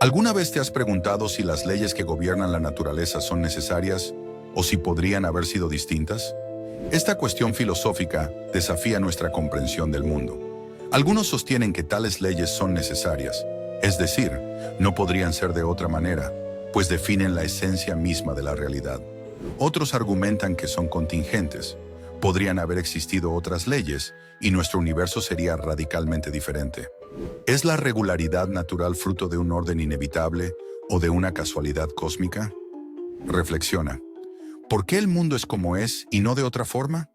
¿Alguna vez te has preguntado si las leyes que gobiernan la naturaleza son necesarias o si podrían haber sido distintas? Esta cuestión filosófica desafía nuestra comprensión del mundo. Algunos sostienen que tales leyes son necesarias, es decir, no podrían ser de otra manera, pues definen la esencia misma de la realidad. Otros argumentan que son contingentes. Podrían haber existido otras leyes y nuestro universo sería radicalmente diferente. ¿Es la regularidad natural fruto de un orden inevitable o de una casualidad cósmica? Reflexiona. ¿Por qué el mundo es como es y no de otra forma?